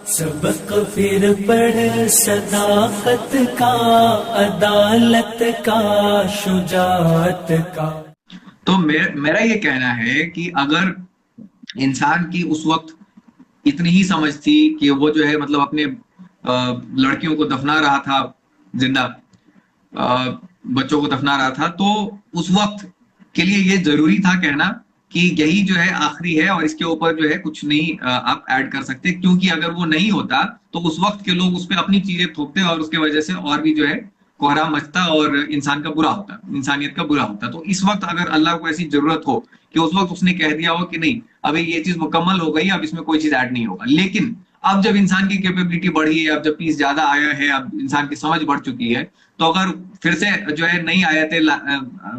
सबक फिर पढ़ सदाकत का, अदालत का, शुजाअत का। तो मेरा ये कहना है कि अगर इंसान की उस वक्त इतनी ही समझ थी कि वो जो है मतलब अपने लड़कियों को दफना रहा था, जिंदा बच्चों को दफना रहा था, तो उस वक्त के लिए ये जरूरी था कहना कि यही जो है आखिरी है और इसके ऊपर जो है कुछ नहीं आप ऐड कर सकते, क्योंकि अगर वो नहीं होता तो उस वक्त के लोग उस पर अपनी चीजें थोपते और उसके वजह से और भी जो है कोहराम मचता और इंसान का बुरा होता, इंसानियत का बुरा होता। तो इस वक्त अगर अल्लाह को ऐसी जरूरत हो कि उस वक्त उसने कह दिया हो कि नहीं अभी ये चीज मुकम्मल हो गई, अब इसमें कोई चीज ऐड नहीं होगा, लेकिन अब जब इंसान की कैपेबिलिटी बढ़ी है, अब जब पीस ज्यादा आया है, अब इंसान की समझ बढ़ चुकी है, तो अगर फिर से जो है नई आयतें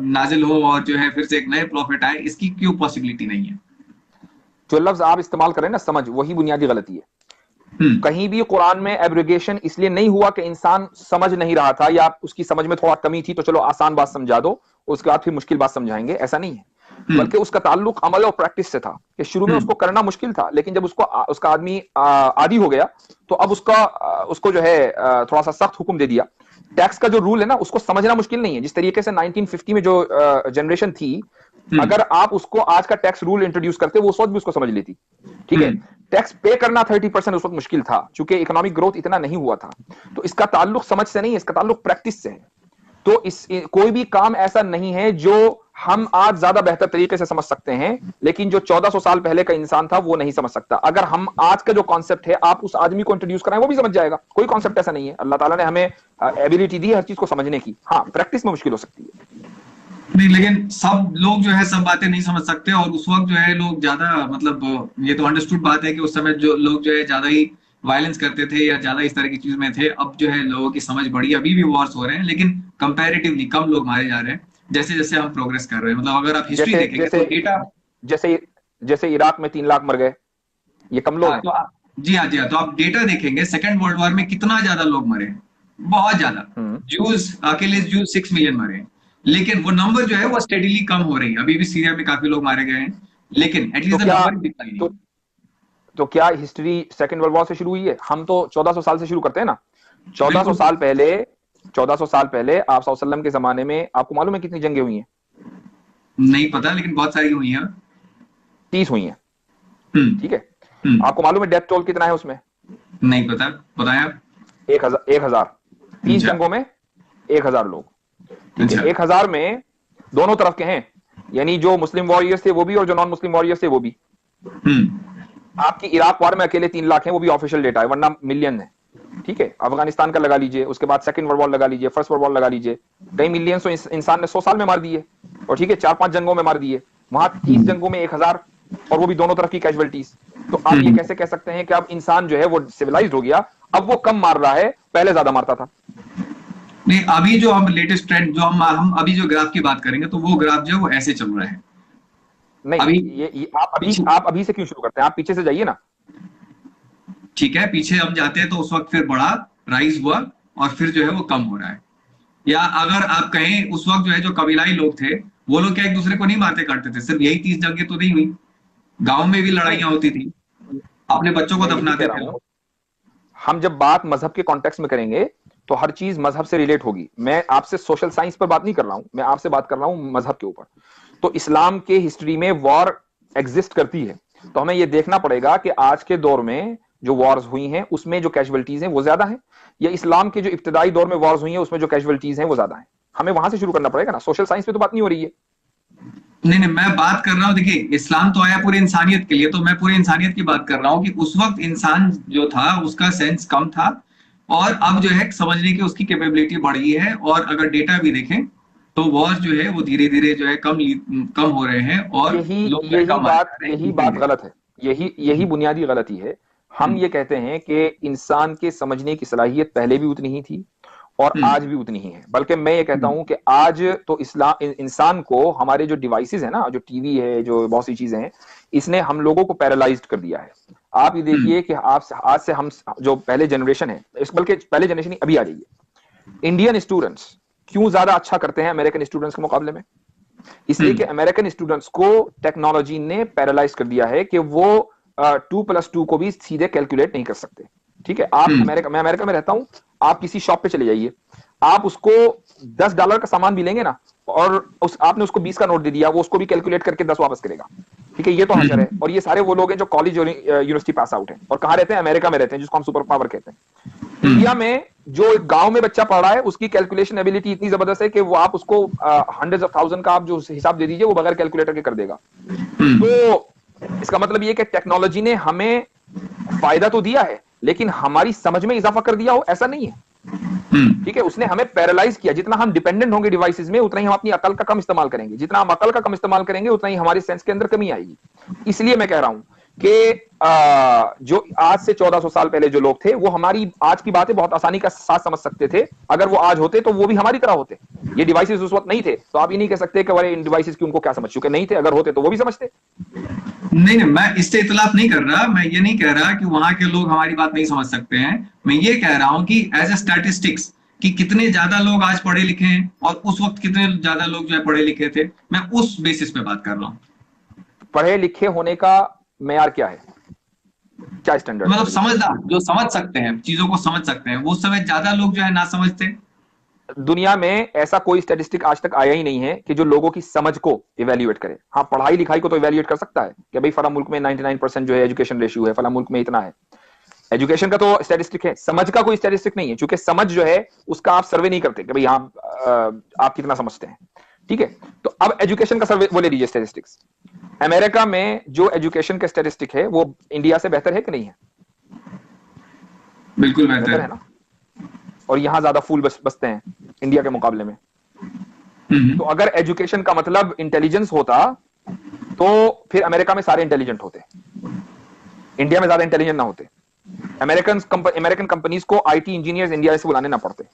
नाजिल हो और जो है फिर से एक नए प्रॉफिट आए, इसकी क्यों पॉसिबिलिटी नहीं है? जो लफ्ज आप इस्तेमाल करें ना, समझ, वही बुनियादी गलती है। कहीं भी कुरान में एब्रिगेशन इसलिए नहीं हुआ कि इंसान समझ नहीं रहा था या उसकी समझ में थोड़ा कमी थी तो चलो आसान बात समझा दो, उसके बाद फिर मुश्किल बात समझाएंगे, ऐसा नहीं है। बल्कि उसका ताल्लुक अमल और प्रैक्टिस से था कि शुरू में उसको करना मुश्किल था, लेकिन जब उसका आदमी आदी हो गया तो अब उसको जो है थोड़ा सा सख्त हुक्म दे दिया। टैक्स का जो रूल है ना, उसको समझना मुश्किल नहीं है। जिस तरीके से 1950 में जो जनरेशन थी, अगर आप उसको आज का टैक्स रूल इंट्रोड्यूस करते वो उस वक्त भी उसको समझ लेती। ठीक है, टैक्स पे करना 30% उस वक्त मुश्किल था क्योंकि इकोनॉमिक ग्रोथ इतना नहीं हुआ था। तो इसका ताल्लुक समझ से नहीं है, इसका ताल्लुक प्रैक्टिस से है। तो कोई भी काम ऐसा नहीं है जो हम आज ज्यादा बेहतर तरीके से समझ सकते हैं, लेकिन जो 1400 साल पहले का इंसान था वो नहीं समझ सकता। अगर हम आज का जो कॉन्सेप्ट है आप उस आदमी को इंट्रोड्यूस कराएं वो भी समझ जाएगा। कोई कॉन्सेप्ट ऐसा नहीं है, अल्लाह ताला ने हमें एबिलिटी दी है हर चीज को समझने की। हाँ, प्रैक्टिस में मुश्किल हो सकती है। नहीं, लेकिन सब लोग जो है सब बातें नहीं समझ सकते, और उस वक्त जो है लोग ज्यादा मतलब ये तो अंडरस्टूड बात है कि उस समय जो लोग जो है ज्यादा ही वायलेंस करते थे या ज्यादा इस तरह की चीज में थे। अब जो है लोगों की समझ बढ़ी, अभी भी वॉर्स हो रहे हैं लेकिन कंपैरेटिवली कम लोग मारे जा रहे हैं जैसे जैसे हम प्रोग्रेस कर रहे हैं। मतलब अगर आप हिस्ट्री जैसे देखेंगे जैसे तो डेटा, जैसे जैसे इराक में 3 लाख मर गए, ये कम लोग हाँ हैं? तो जी हाँ जी हाँ, तो आप डेटा देखेंगे सेकेंड वर्ल्ड वॉर में कितना ज्यादा लोग मरे हैं, बहुत ज्यादा। हम्म। जूस, अकेले जूस 6 मिलियन मरे हैं, लेकिन वो नंबर जो है वो स्टेडीली कम हो रही है। अभी भी सीरिया में काफी लोग मारे गए हैं, लेकिन तो एटलीस्ट द क्या नंबर डिक्लाइनिंग। तो तो क्या हिस्ट्री सेकंड वर्ल्ड वॉर से शुरू हुई है? हम तो 1400 साल से शुरू करते हैं ना। 1400 बिल्कुल। साल पहले 1400 साल पहले आप सल्लल्लाहु अलैहि वसल्लम के जमाने में आपको मालूम है कितनी जंगें हुई हैं? नहीं पता, लेकिन बहुत सारी हुई हैं। 30 हुई हैं। हम्म। ठीक है, हम्म। आपको मालूम है डेथ टोल कितना है उसमें? नहीं पता, बताया आप। 1000। 30 अच्छा। जंगों में 1000 लोग। ठीक है, अच्छा। 1000 में दोनों तरफ के हैं, यानी जो मुस्लिम वॉरियर्स थे वो भी और जो नॉन मुस्लिम वॉरियर्स थे वो भी। हम्म। आपकी इराक वार में अकेले 3 लाख हैं, वो भी ऑफिशियल डेटा है, वरना मिलियन है। ठीक है, अफगानिस्तान का लगा लीजिए, उसके बाद सेकंड वर्ल्ड वॉर लगा लीजिए, फर्स्ट वर्ल्ड वॉर लगा लीजिए, कई मिलियन तो इंसान ने 100 साल में मार दिए। और ठीक है, 4-5 जंगों में मार दिए, वहां 30 जंगों में 1000, और वो भी दोनों तरफ की कैजुअलिटीज। तो आप ये कैसे कह सकते हैं कि अब इंसान जो है वो सिविलाइज्ड हो गया, अब वो कम मार रहा है, पहले ज्यादा मारता था? नहीं, अभी जो हम लेटेस्ट ट्रेंड जो हम अभी जो ग्राफ की बात करेंगे तो वो ग्राफ जो है वो ऐसे चल रहा है नहीं, अभी। ये पीछे, आप अभी से क्यों शुरू करते हैं? आप पीछे से जाइए ना। ठीक है, पीछे हम जाते हैं तो उस वक्त फिर बढ़ा, राइज हुआ, और फिर जो है वो कम हो रहा है। या अगर आप कहें उस वक्त जो है जो कबीलाई लोग थे वो लोग क्या एक दूसरे को नहीं मारते काटते थे? सिर्फ यही 30 जंगें तो नहीं हुई, गांव में भी नहीं, लड़ाइयां होती थी, अपने बच्चों को मैं यही कह दफनाते रहा थे हूं, लोग। हम जब बात मजहब के कॉन्टेक्स्ट में करेंगे तो हर चीज मजहब से रिलेट होगी। मैं आपसे सोशल साइंस पर बात नहीं कर रहा हूं, मैं आपसे बात कर रहा हूं मजहब के ऊपर। तो इस्लाम के हिस्ट्री में वॉर एग्जिस्ट करती है, तो हमें यह देखना पड़ेगा कि आज के दौर में जो वॉर्स हुई हैं उसमें जो कैजुअलिटीज हैं वो ज्यादा हैं, या इस्लाम के जो इब्तदाई दौर में वॉर्स हुई हैं उसमें जो कैजुअलिटीज हैं वो ज्यादा हैं। हमें वहां से शुरू करना पड़ेगा ना, सोशल साइंस पे तो बात नहीं हो रही है। नहीं नहीं, मैं बात कर रहा हूँ, देखिए इस्लाम तो आया पूरी इंसानियत के लिए, तो मैं पूरी इंसानियत की बात कर रहा हूँ कि उस वक्त इंसान जो था उसका सेंस कम था, और अब जो है समझने की उसकी कैपेबिलिटी बढ़ी है। और अगर डेटा भी देखें तो वॉर जो है वो धीरे धीरे जो है कम हो रहे हैं और यही लोग जो है यही कम मारे जा बात रहे हैं यही बात धीरे गलत है। यही बुनियादी गलती है। हम धीरे। ये कहते हैं कि इंसान के समझने की सलाहियत पहले भी उतनी ही थी और हम्म। आज भी उतनी ही है। बल्कि मैं ये कहता हम्म। हूं कि आज तो इंसान को हमारे जो डिवाइसेस है ना, जो टीवी है, जो बहुत सी चीजें हैं, इसने हम लोगों को पैरालाइज्ड कर दिया है। आप ये हम्म। देखिए कि आप आज से हम जो पहले जनरेशन है, बल्कि पहले जनरेशन ही अभी आ जाइए, इंडियन स्टूडेंट्स क्यों ज्यादा अच्छा करते हैं अमेरिकन स्टूडेंट्स के मुकाबले में? इसलिए कि हम्म। अमेरिकन स्टूडेंट्स को टेक्नोलॉजी ने पैरालाइज कर दिया है कि वो 2+2 को भी सीधे कैलकुलेट नहीं कर सकते। ठीक है, आप मैं अमेरिका में रहता हूं, आप किसी शॉप पे चले जाइए, आप उसको $10 का सामान भी लेंगे ना, और आपने उसको 20 का नोट दे दिया, वो उसको भी कैलकुलेट करके 10 वापस करेगा। ठीक है, ये तो हशर है। और ये सारे वो लोग हैं जो कॉलेज और यूनिवर्सिटी पास आउट हैं, और कहां रहते हैं? अमेरिका में रहते हैं, जिसको हम सुपर पावर कहते हैं। इंडिया में जो गांव में बच्चा पढ़ रहा है, उसकी कैलकुलेशन एबिलिटी इतनी जबरदस्त है कि वो आप उसको हंड्रेड्स ऑफ थाउजेंड का आप जो हिसाब दे दीजिए, वो बगैर कैलकुलेटर के कर देगा। तो इसका मतलब ये कि टेक्नोलॉजी ने हमें फायदा तो दिया है, लेकिन हमारी समझ में इजाफा कर दिया हो ऐसा नहीं है। ठीक है, उसने हमें पैरालाइज किया। जितना हम डिपेंडेंट होंगे डिवाइसेस में, उतना ही हम अपनी अकल का कम इस्तेमाल करेंगे। जितना हम अकल का कम इस्तेमाल करेंगे, उतना ही हमारे सेंस के अंदर कमी आएगी। इसलिए मैं कह रहा हूं कि जो आज से 1400 साल पहले जो लोग थे, वो हमारी आज की बातें बहुत आसानी का साथ समझ सकते थे। अगर वो आज होते तो वो भी हमारी तरह होते। ये डिवाइसेस उस वक्त नहीं थे, तो आप ये नहीं कह सकते कि अरे इन डिवाइसेस की उनको क्या समझ चुके, नहीं थे। अगर होते तो वो भी समझते। नहीं, मैं इससे इतलाफ नहीं कर रहा। मैं ये नहीं कह रहा कि वहां के लोग हमारी बात नहीं समझ सकते हैं। मैं ये कह रहा हूं कि एज ए स्टैटिस्टिक्स कि कितने ज्यादा लोग आज पढ़े लिखे हैं और उस वक्त कितने ज्यादा लोग जो है पढ़े लिखे थे, मैं उस बेसिस पे बात कर रहा हूं। पढ़े लिखे होने का मेयार क्या है? क्या स्टैंडर्ड? मतलब समझदार, जो समझ सकते हैं, चीजों को समझ सकते हैं। वो समय ज्यादा लोग जो है ना समझते। दुनिया में ऐसा कोई स्टैटिस्टिक आज तक आया ही नहीं है कि जो लोगों की समझ को इवैल्यूएट करे। हाँ, पढ़ाई लिखाई को तो इवैल्यूएट कर सकता है कि भाई फला मुल्क में 99% जो है एजुकेशन रेशियो है, फला मुल्क में इतना है। एजुकेशन का तो स्टैटिस्टिक है, समझ का कोई स्टैटिस्टिक नहीं है, क्योंकि समझ जो है उसका आप सर्वे नहीं करते कि भाई आप कितना समझते हैं। ठीक है, तो अब एजुकेशन का सर्वे वो ले लीजिए स्टैटिस्टिक्स। अमेरिका में जो एजुकेशन का स्टैटिस्टिक है, वो इंडिया से बेहतर है कि नहीं है? बिल्कुल बेहतर है ना। और यहां ज्यादा फूल बसते हैं इंडिया के मुकाबले में। तो अगर एजुकेशन का मतलब इंटेलिजेंस होता, तो फिर अमेरिका में सारे इंटेलिजेंट होते, इंडिया में ज्यादा इंटेलिजेंट ना होते। अमेरिकन कंपनीज को आईटी इंजीनियर्स इंडिया से बुलाने ना पड़ते।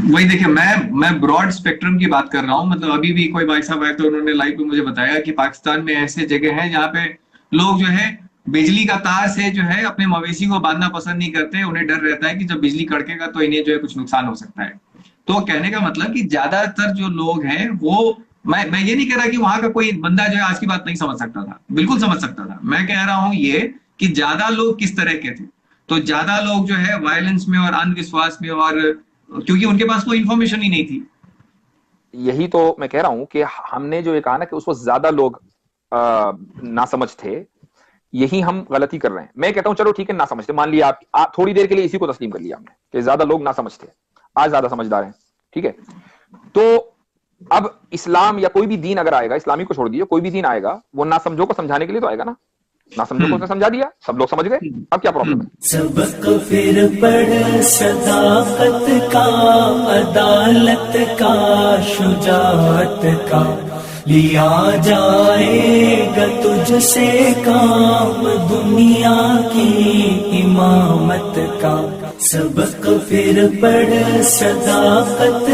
वही देखिए, मैं ब्रॉड स्पेक्ट्रम की बात कर रहा हूं। मतलब अभी भी कोई भाई साहब आए तो उन्होंने लाइव पे मुझे बताया कि पाकिस्तान में ऐसे जगह हैं जहां पे लोग जो है बिजली का तार से जो है अपने मवेशी को बांधना पसंद नहीं करते। उन्हें डर रहता है कि जब बिजली कड़केगा तो इन्हें जो है कुछ नुकसान हो सकता है। तो कहने का मतलब कि ज्यादातर जो लोग हैं वो, मैं ये नहीं कह रहा कि वहां का कोई बंदा जो है आज की बात नहीं समझ सकता था, बिल्कुल समझ सकता था। मैं कह रहा हूं ये कि ज्यादा लोग किस तरह के थे। तो ज्यादा लोग जो है वायलेंस में और अंधविश्वास में, और क्योंकि उनके पास कोई इंफॉर्मेशन ही नहीं थी। यही तो मैं कह रहा हूं कि हमने जो ये कहा ना कि उस वक्त ज्यादा लोग नासमझ थे, यही हम गलती कर रहे हैं। मैं कहता हूं चलो ठीक है, ना समझते, मान लिया आप थोड़ी देर के लिए इसी को तस्लीम कर लिया हमने कि ज्यादा लोग ना समझते, आज ज्यादा समझदार हैं। ठीक है, तो अब इस्लाम या कोई भी दीन अगर आएगा, इस्लामी को छोड़ दिए, कोई भी दीन आएगा, वो ना समझो को समझाने के लिए तो आएगा ना। ना समझो को उसने समझा दिया, सब लोग समझ गए, अब क्या प्रॉब्लम है? सबक फिर पढ़ सदाकत का, अदालत का, शुजाअत का, लिया जाएगा तुझसे काम दुनिया की इमामत का। सबक फिर पढ़ सदाकत